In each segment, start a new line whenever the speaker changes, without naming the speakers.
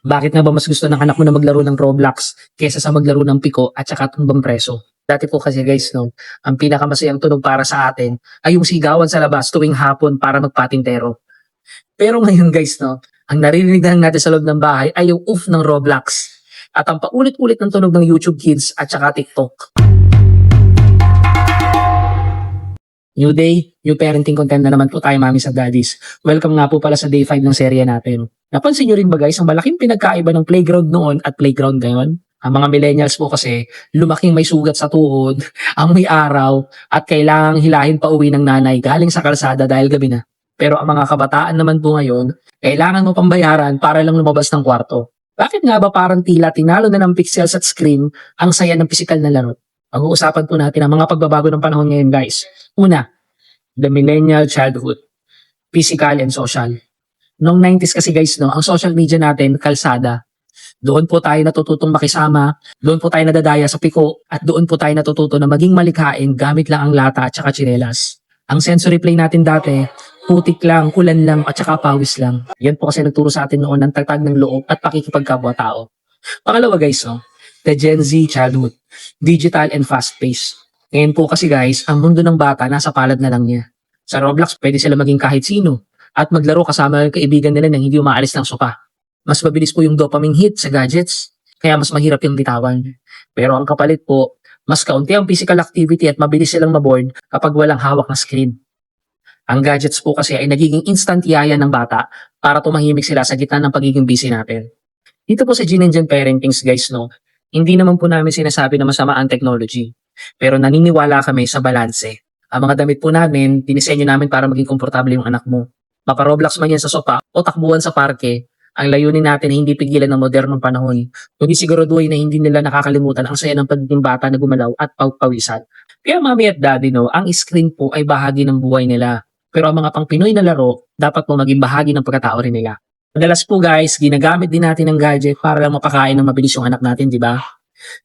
Bakit nga ba mas gusto ng anak mo na maglaro ng Roblox kaysa sa maglaro ng Piko at saka tumbang preso? Dati po kasi guys, no, ang pinakamasayang tunog para sa atin ay yung sigawan sa labas tuwing hapon para magpatintero. Pero ngayon guys, no, ang naririnig na lang natin sa loob ng bahay ay yung oof ng Roblox at ang paulit-ulit ng tunog ng YouTube Kids at saka TikTok. New day, new parenting content na naman po tayo, mommies at daddies. Welcome nga po pala sa day 5 ng serye natin. Napansin nyo rin ba guys ang malaking pinagkaiba ng playground noon at playground ngayon? Ang mga millennials po kasi lumaking may sugat sa tuhod, ang may araw, at kailangang hilahin pa uwi ng nanay galing sa kalsada dahil gabi na. Pero ang mga kabataan naman po ngayon, kailangan mo pambayaran para lang lumabas ng kwarto. Bakit nga ba parang tila tinalo na ng pixels at screen ang saya ng pisikal na laro? Pag-uusapan po natin ang mga pagbabago ng panahon ngayon guys. Una, the millennial childhood, physical and social. Noong 90s kasi guys, no, ang social media natin, kalsada. Doon po tayo natututong makisama, doon po tayo nadadaya sa piko, at doon po tayo natututo na maging malikhain gamit lang ang lata at saka tsinelas. Ang sensory play natin dati, putik lang, ulan lang, at saka pawis lang. Yan po kasi nagturo sa atin noon ng tatag ng loob at pakikipagkapwa-tao. Pangalawa guys, no, the Gen Z childhood, digital and fast-paced. Ngayon po kasi guys, ang mundo ng bata nasa palad na lang niya. Sa Roblox, pwede sila maging kahit sino at maglaro kasama ng kaibigan nila nang hindi umaalis ng sopa. Mas mabilis po yung dopamine hit sa gadgets, kaya mas mahirap yung bitawan. Pero ang kapalit po, mas kaunti ang physical activity at mabilis silang maboard kapag walang hawak na screen. Ang gadgets po kasi ay nagiging instant yaya ng bata para tumahimik sila sa gitna ng pagiging busy natin. Dito po sa Gene and Gen Parentings guys, no, hindi naman po namin sinasabi na masama ang technology. Pero naniniwala kami sa balanse. Ang mga damit po namin, dinisenyo namin para maging komportable yung anak mo. Mapa-Roblox man yan sa sopa o takbuhan sa parke, ang layunin natin ay hindi pigilan ng modernong panahon. Kundi siguraduhin na hindi nila nakakalimutan ang saya ng pagiging bata na gumalaw at pawpawisan. Kaya mami at daddy, no, ang screen po ay bahagi ng buhay nila. Pero ang mga pang Pinoy na laro, dapat po maging bahagi ng pagkatao rin nila. Madalas po guys, ginagamit din natin ang gadget para lang mapakain ng mabilis yung anak natin, di ba?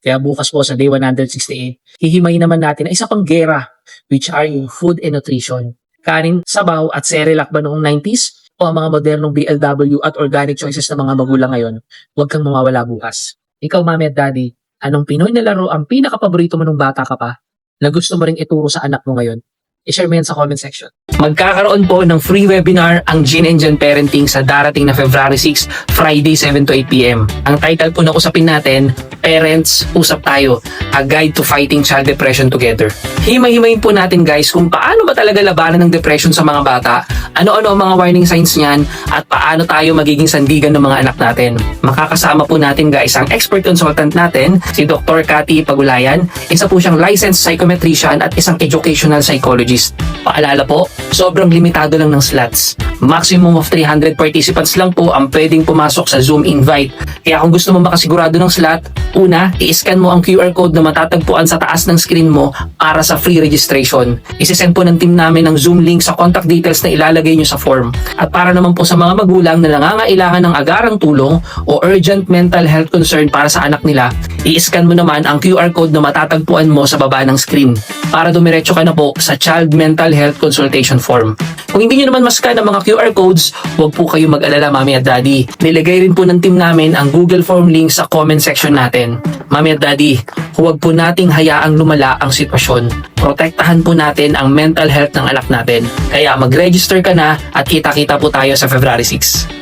Kaya bukas po sa day 168, hihimayin naman natin ang isa pang gera, which are yung food and nutrition. Kanin, sabaw at Cerelac ba noong 90s? O ang mga modernong BLW at organic choices ng mga magulang ngayon? Huwag kang mawawala bukas. Ikaw, mami at daddy, anong Pinoy na laro ang pinakapaborito mo nung bata ka pa na gusto mo ring ituro sa anak mo ngayon? I-share mo yan sa comment section. Magkakaroon po ng free webinar ang Gene and Gen Parenting sa darating na February 6, Friday 7 to 8 p.m. Ang title po ng usapin natin, Parents, Usap Tayo, A Guide to Fighting Child Depression Together. Himay-himayin po natin guys kung paano ba talaga labanan ng depression sa mga bata, ano-ano ang mga warning signs niyan, at paano tayo magiging sandigan ng mga anak natin. Makakasama po natin guys ang expert consultant natin, si Dr. Cathy Pagulayan, isa po siyang licensed psychometrician at isang educational psychologist. Paalala po, sobrang limitado lang ng slots. Maximum of 300 participants lang po ang pwedeng pumasok sa Zoom invite. Kaya kung gusto mo makasigurado ng slot, una, i-scan mo ang QR code na matatagpuan sa taas ng screen mo para sa free registration. Isisend po ng team namin ang Zoom link sa contact details na ilalagay nyo sa form. At para naman po sa mga magulang na nangangailangan ng agarang tulong o urgent mental health concern para sa anak nila, i-scan mo naman ang QR code na matatagpuan mo sa baba ng screen para dumiretso ka na po sa Child Mental Health Consultation Form. Kung hindi nyo naman mascan ang mga QR codes, huwag po kayo mag-alala, mami at daddy. Nilagay rin po ng team namin ang Google Form link sa comment section natin. Mami at daddy, huwag po nating hayaang lumala ang sitwasyon. Protektahan po natin ang mental health ng anak natin. Kaya mag-register ka na at kita-kita po tayo sa February 6.